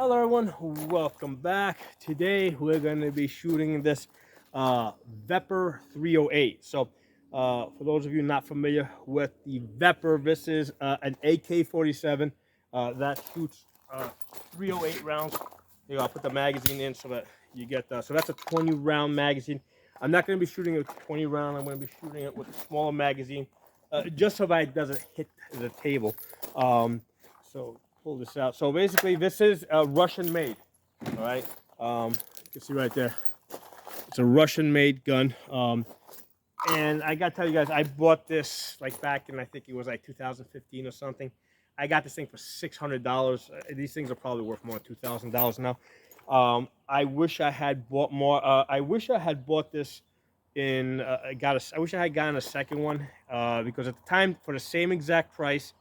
Hello everyone, welcome back. Today we're going to be shooting this Vepr 308. So for those of you not familiar with the Vepr, this is an AK-47 that shoots 308 rounds. I'll put the magazine in so that you get so that's a 20 round magazine. I'm not going to be shooting it with 20 round. I'm going to be shooting it with a smaller magazine just so that it doesn't hit the table. So pull this out. So basically, this is a Russian made. All right. You can see right there. It's a Russian made gun. And I got to tell you guys, I bought this like back in, I think it was like 2015 or something. I got this thing for $600. These things are probably worth more than $2,000 now. I wish I had bought more. I wish I had bought this in. I wish I had gotten a second one because at the time, for the same exact price,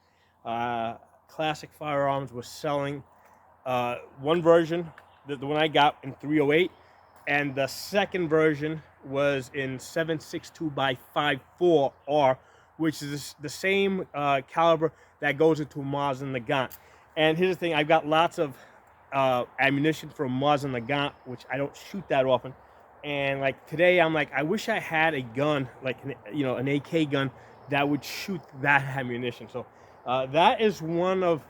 Classic Firearms was selling one version, the one I got in 308, and the second version was in 7.62 by 5.4 R, which is the same caliber that goes into Maz and Nagant. And here's the thing: I've got lots of ammunition from Maz and Nagant, which I don't shoot that often. And like today, I'm like, I wish I had a gun, like an AK gun that would shoot that ammunition. So that is one of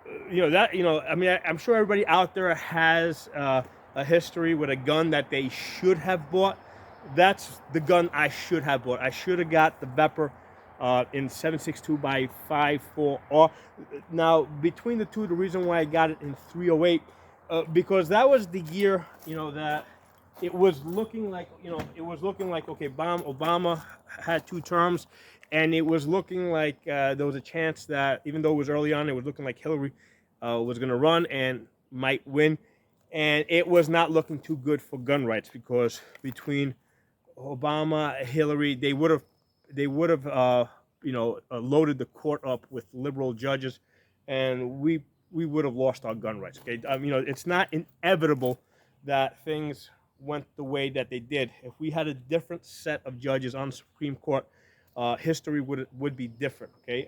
I mean, I'm sure everybody out there has a history with a gun that they should have bought. That's the gun I should have bought. I should have got the Vepr in 7.62 by 5.4 R. Now, between the two, the reason why I got it in 308, because that was the year, that it was looking like, okay, Obama had two terms, and it was looking like there was a chance that, even though it was early on, it was looking like Hillary was going to run and might win. And it was not looking too good for gun rights, because between Obama, Hillary, they would have loaded the court up with liberal judges, and we would have lost our gun rights. Okay, it's not inevitable that things went the way that they did. If we had a different set of judges on the Supreme Court, history would be different. Okay,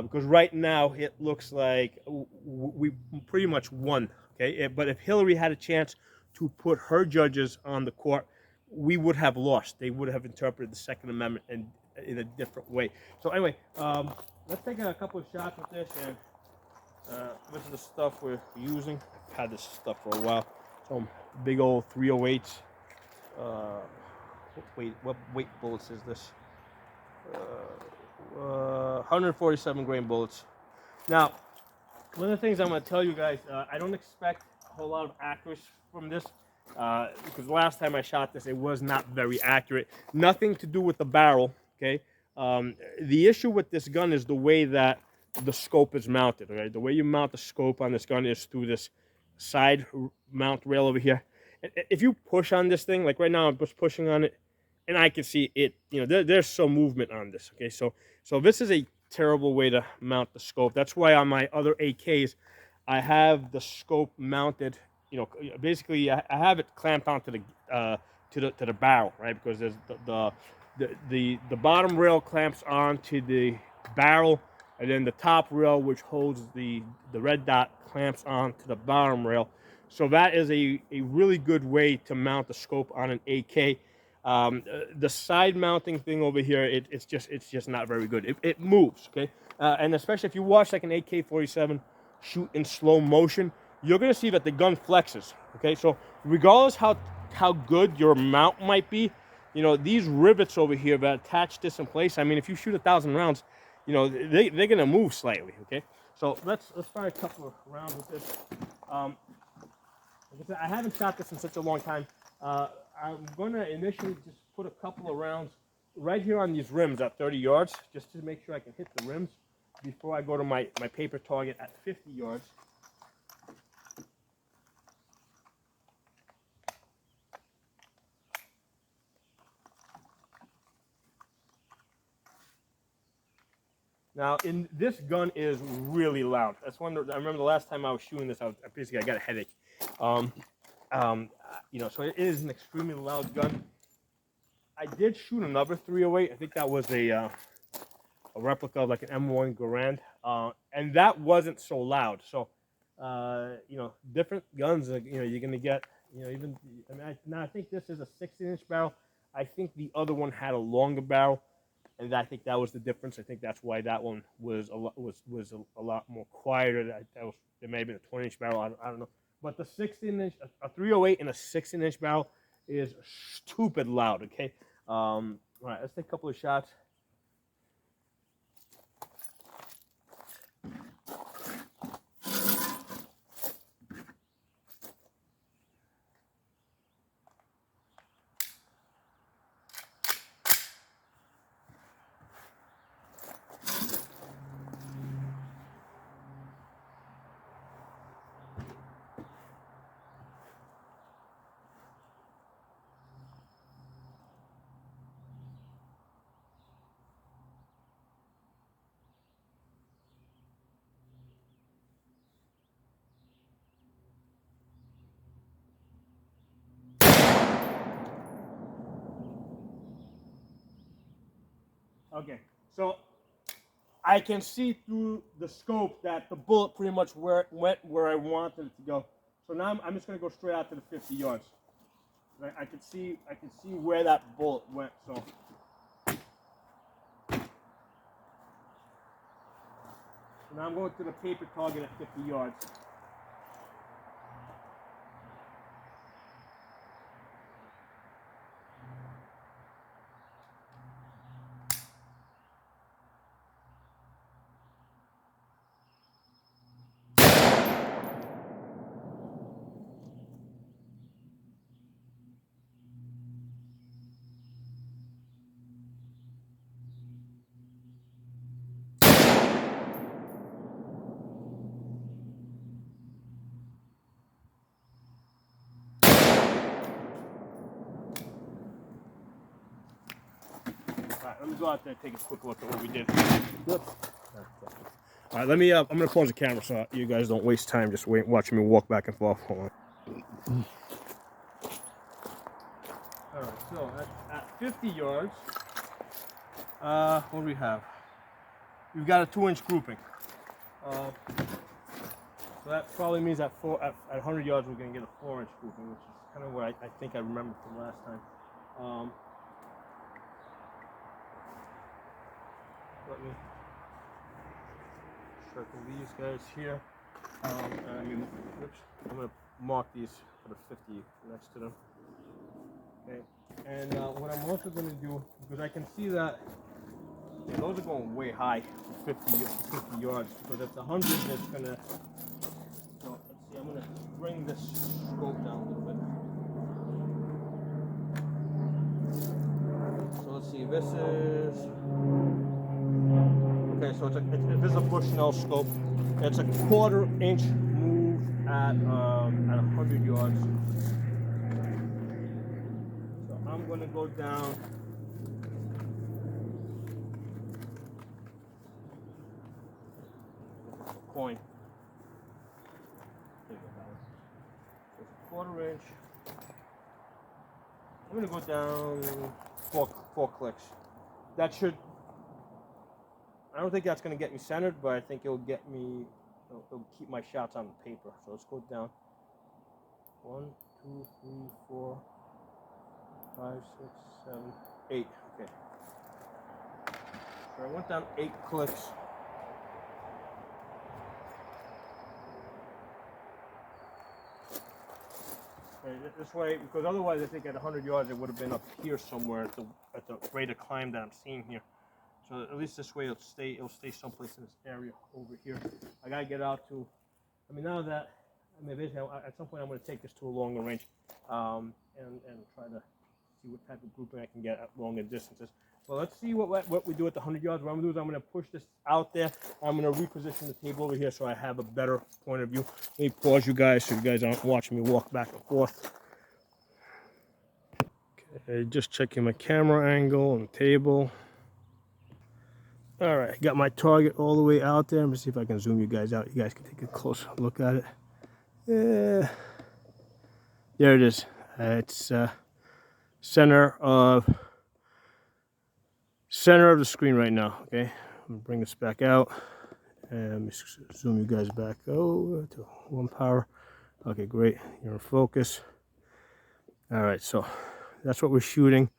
because right now it looks like we pretty much won. Okay, but if Hillary had a chance to put her judges on the court, we would have lost. They would have interpreted the Second Amendment in a different way. So anyway, let's take a couple of shots with this, and this is the stuff we're using. I've had this stuff for a while. Some big old 308s. What weight bullets is this? 147 grain bullets. Now, one of the things I'm going to tell you guys, I don't expect a whole lot of accuracy from this, because last time I shot this, it was not very accurate. Nothing to do with the barrel, okay? The issue with this gun is the way that the scope is mounted, right? The way you mount the scope on this gun is through this side mount rail over here. If you push on this thing, like right now I'm just pushing on it, and I can see it, there's some movement on this, okay? So this is a terrible way to mount the scope. That's why on my other AKs, I have the scope mounted, basically I have it clamped onto the barrel, right? Because there's the bottom rail clamps onto the barrel, and then the top rail, which holds the red dot, clamps onto the bottom rail. So that is a really good way to mount the scope on an AK. The side mounting thing over here, it's just not very good. It moves, okay? And especially if you watch like an AK-47 shoot in slow motion, you're gonna see that the gun flexes, okay? So regardless how good your mount might be, these rivets over here that attach this in place, I mean, if you shoot 1,000 rounds, they're gonna move slightly, okay? So let's try a couple of rounds with this. Like I said, I haven't shot this in such a long time. I'm going to initially just put a couple of rounds right here on these rims at 30 yards, just to make sure I can hit the rims before I go to my paper target at 50 yards. Now, this gun is really loud. I remember the last time I was shooting this, I got a headache. So it is an extremely loud gun. I did shoot another 308. I think that was a replica of like an M1 Garand, and that wasn't so loud. So you know, different guns. You know, you're gonna get, you know, even. I mean, now I think this is a 16-inch barrel. I think the other one had a longer barrel, and I think that was the difference. I think that's why that one was a lot more quieter. That was, there may have been a 20-inch barrel. I don't know, but the 16-inch, a 308 and a 16-inch barrel is stupid loud. Okay. All right, let's take a couple of shots. Okay, so I can see through the scope that the bullet pretty much went where I wanted it to go. So now I'm just going to go straight out to the 50 yards. I can see where that bullet went. So now I'm going to the paper target at 50 yards. All right, let me go out there and take a quick look at what we did. Whoops. All right, let me. I'm gonna pause the camera so you guys don't waste time just watching me walk back and forth. Hold on. All right, so at 50 yards, what do we have? We've got a 2-inch grouping. So that probably means at 100 yards we're gonna get a 4-inch grouping, which is kind of what I think I remember from last time. Let me circle these guys here. I mean, oops, I'm going to mark these for the 50 next to them. Okay, and what I'm also going to do, because I can see that those are going way high, 50 yards. Because at the 100, it's going to. So let's see, I'm going to bring this scope down a little bit. So let's see, this is. Okay, so this is a Bushnell scope. It's a 1/4 inch move at 100 yards. So I'm going to go down. Coin. There you go, it's a 1/4 inch. I'm going to go down four clicks. That should. I don't think that's going to get me centered, but I think it'll get me. It'll keep my shots on the paper. So let's go down. 1, 2, 3, 4, 5, 6, 7, 8. Okay. So I went down 8 clicks. Okay, this way, because otherwise I think at 100 yards it would have been up here somewhere at the rate of climb that I'm seeing here. So at least this way it'll stay someplace in this area over here. I gotta get out to. I mean, now that basically at some point I'm going to take this to a longer range, and try to see what type of grouping I can get at longer distances. Well, let's see what we do at the 100 yards. What I'm going to do is I'm going to push this out there. I'm going to reposition the table over here so I have a better point of view. Let me pause you guys so you guys aren't watching me walk back and forth. Okay, just checking my camera angle on the table. All right, got my target all the way out there. Let me see if I can zoom you guys out. You guys can take a closer look at it. Yeah, there it is. It's center of the screen right now. Okay, I'm gonna bring this back out, And let me zoom you guys back over to 1 power. Okay, great. You're in focus. All right, so that's what we're shooting.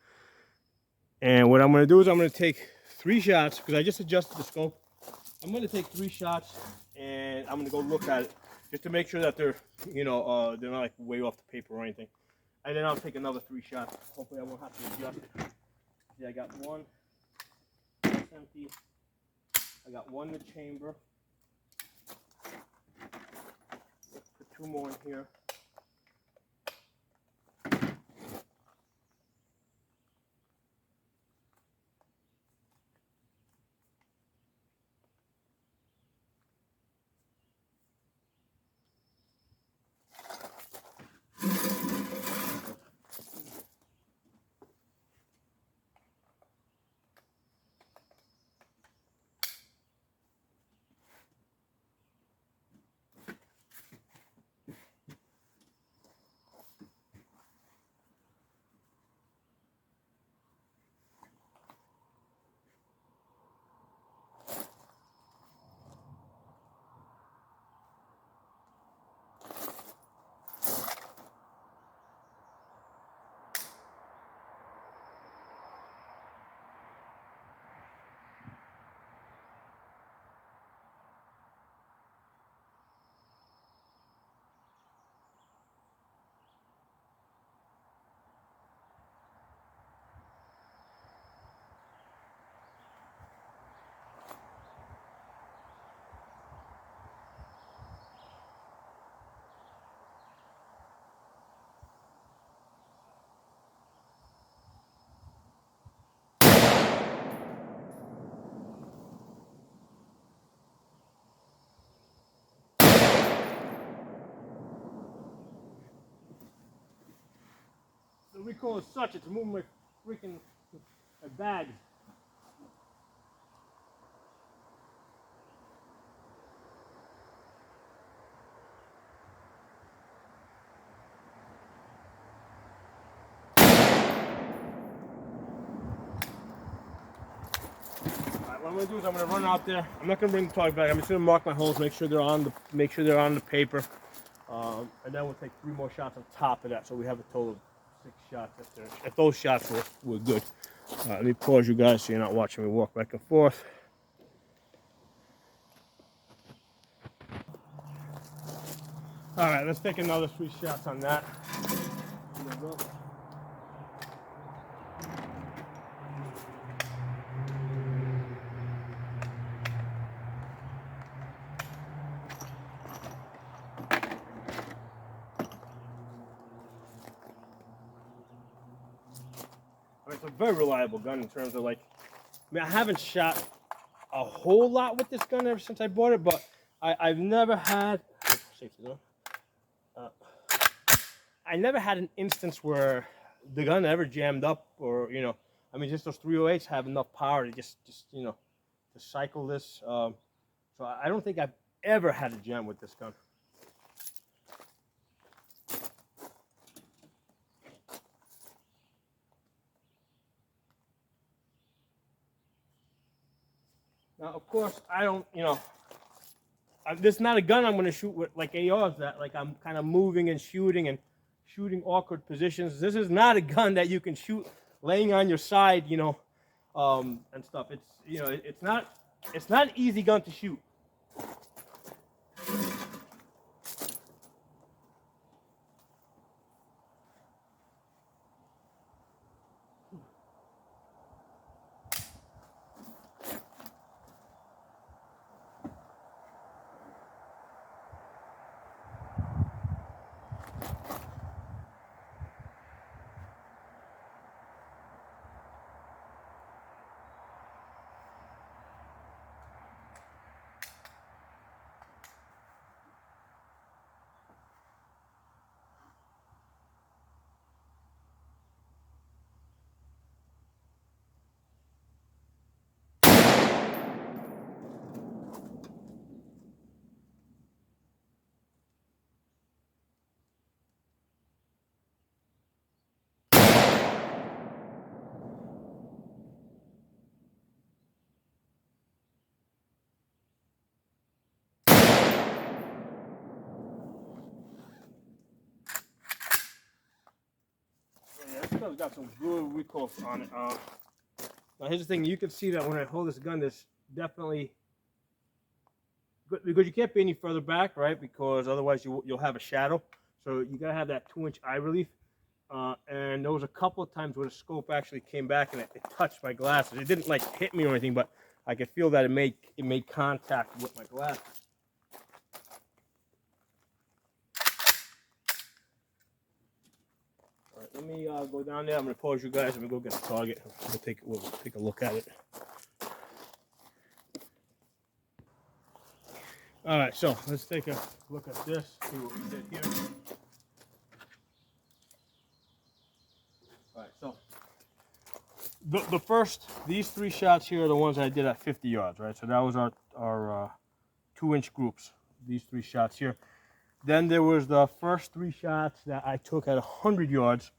And what I'm going to do is I'm going to take 3 shots because I just adjusted the scope. I'm going to take 3 shots and I'm going to go look at it just to make sure that they're, they're not like way off the paper or anything. And then I'll take another 3 shots. Hopefully I won't have to adjust. See, I got 1. That's empty. I got 1 in the chamber. Let's put 2 more in here. The recoil is such, it's moving my freaking bag. Alright, what I'm gonna do is I'm gonna run out there. I'm not gonna bring the target back. I'm just gonna mark my holes, make sure they're on the paper, and then we'll take 3 more shots on top of that, so we have a total of 6 shots. If those shots were good. Let me pause you guys so you're not watching me walk back and forth. All right, let's take another 3 shots on that. It's a very reliable gun in terms of like, I haven't shot a whole lot with this gun ever since I bought it, but I've never had, I never had an instance where the gun ever jammed up or, just those 308s have enough power to just to cycle this. So I don't think I've ever had a jam with this gun. Now, of course, I don't, this is not a gun I'm going to shoot with like ARs that like I'm kind of moving and shooting awkward positions. This is not a gun that you can shoot laying on your side, and stuff. It's, it's not an easy gun to shoot. gun's got some good recoil on it. Now here's the thing, you can see that when I hold this gun, there's definitely, because you can't be any further back, right? Because otherwise you'll have a shadow. So you gotta have that 2-inch eye relief. And there was a couple of times where the scope actually came back and it touched my glasses. It didn't like hit me or anything, but I could feel that it made contact with my glasses. All right, let me go down there. I'm gonna pause you guys. I'm gonna go get the target. We'll take a look at it. All right, so let's take a look at this. See what we did here. All right, so the first, these 3 shots here are the ones I did at 50 yards, right? So that was our 2-inch groups, these 3 shots here. Then there was the first 3 shots that I took at 100 yards,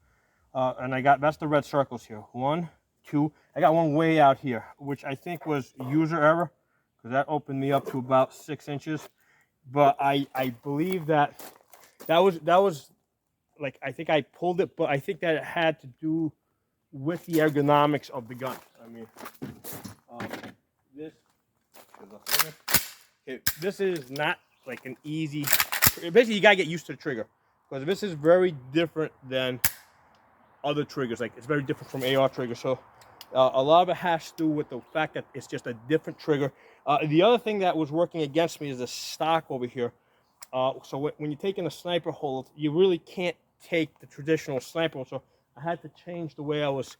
and that's the red circles here. 1, 2, I got one way out here, which I think was user error, because that opened me up to about 6 inches. But I believe that was like, I think I pulled it, but I think that it had to do with the ergonomics of the gun. I mean, this is not like an easy, basically you gotta get used to the trigger, because this is very different than other triggers. Like, it's very different from AR triggers. So a lot of it has to do with the fact that it's just a different trigger. The other thing that was working against me is the stock over here. So when you're taking a sniper hold, you really can't take the traditional sniper hold. So I had to change the way I was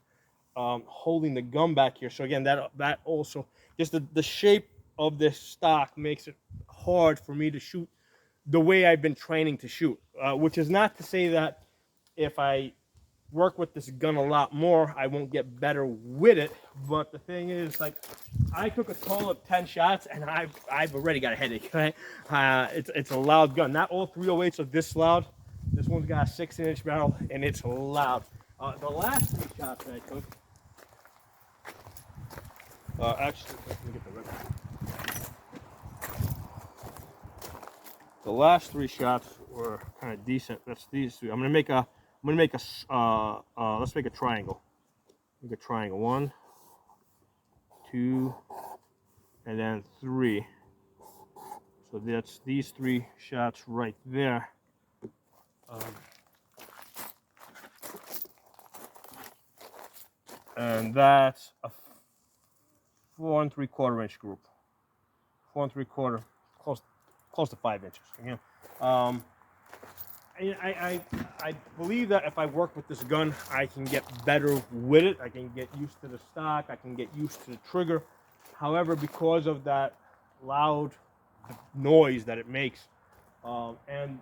holding the gun back here. So again, that also, just the shape of this stock makes it hard for me to shoot the way I've been training to shoot. Which is not to say that if I work with this gun a lot more, I won't get better with it. But the thing is, like, I took a total of 10 shots and I've already got a headache, right? It's a loud gun. Not all 308s are this loud. This one's got a 16-inch barrel and it's loud. The last 3 shots that I took, actually, let me get the record. The last 3 shots were kind of decent. That's these 3. I'm gonna make a let's make a triangle. Make a triangle. 1, 2, and then 3. So that's these 3 shots right there. And that's a 4 3/4 inch group. 4 3/4, close to 5 inches. Again, I believe that if I work with this gun, I can get better with it. I can get used to the stock. I can get used to the trigger. However, because of that loud noise that it makes, and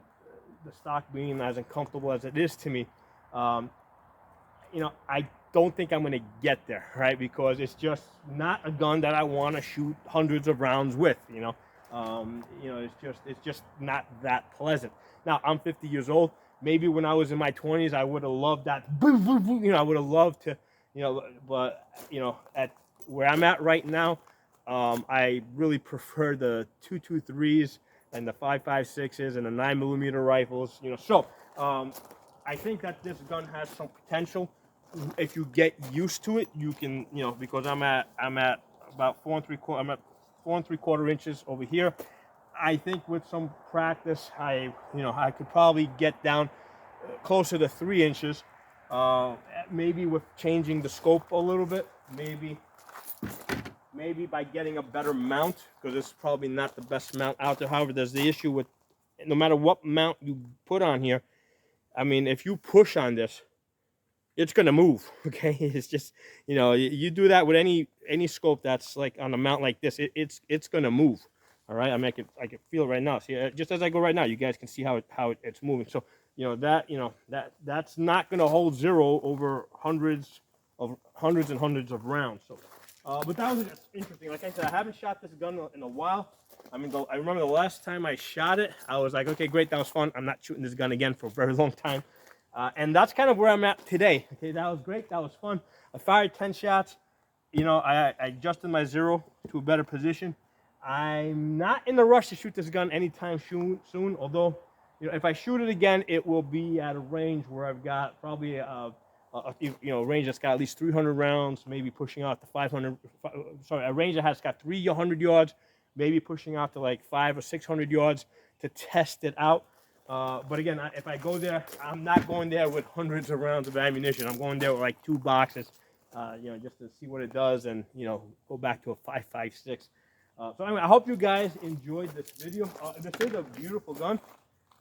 the stock being as uncomfortable as it is to me, you know, I don't think I'm going to get there, right? Because it's just not a gun that I want to shoot hundreds of rounds with, you know. You know, it's just not that pleasant. Now, I'm 50 years old. Maybe when I was in my 20s, I would have loved that, boom, boom, boom, you know, I would have loved to, you know, but, you know, at where I'm at right now, I really prefer the 223s and the 5.56s and the 9mm rifles, you know. So, I think that this gun has some potential. If you get used to it, you can, you know, because I'm at about 4 3/4 inches over here. I think with some practice, I could probably get down closer to 3 inches. Maybe with changing the scope a little bit, maybe by getting a better mount, because it's probably not the best mount out there. However, there's the issue with, no matter what mount you put on here, I mean, if you push on this, it's gonna move. Okay, it's just, you know, you do that with any scope that's like on a mount like this, it's gonna move. All right, I mean, I can feel it right now. See, just as I go right now, you guys can see how it's moving. So, you know, that's not gonna hold zero over hundreds and hundreds of rounds. So, but that was just interesting. Like I said, I haven't shot this gun in a while. I mean, I remember the last time I shot it, I was like, okay, great, that was fun. I'm not shooting this gun again for a very long time. And that's kind of where I'm at today. Okay, that was great. That was fun. I fired 10 shots. You know, I adjusted my zero to a better position. I'm not in the rush to shoot this gun anytime soon. Although, you know, if I shoot it again, it will be at a range where I've got probably a range that's got at least 300 rounds, maybe pushing out to 500. Sorry, a range that has got 300 yards, maybe pushing out to like 500 or 600 yards to test it out. But again, if I go there, I'm not going there with hundreds of rounds of ammunition. I'm going there with like 2 boxes, just to see what it does, and go back to a 5.56. So anyway, I hope you guys enjoyed this video. This is a beautiful gun.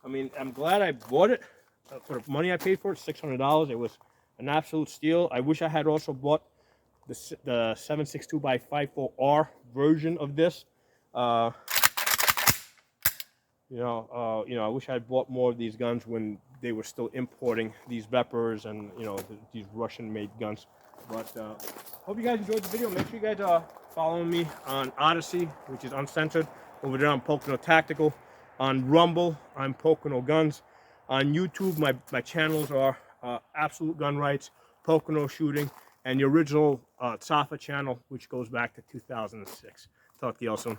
I mean, I'm glad I bought it for the money I paid for it, $600. It was an absolute steal. I wish I had also bought the 7.62x5.4R version of this. I wish I had bought more of these guns when they were still importing these Veprs and these Russian-made guns. But hope you guys enjoyed the video. Make sure you guys follow me on Odyssey, which is uncensored. Over there, I'm Pocono Tactical. On Rumble, I'm Pocono Guns. On YouTube, my channels are Absolute Gun Rights, Pocono Shooting, and the original Safa channel, which goes back to 2006. Talk to y'all soon.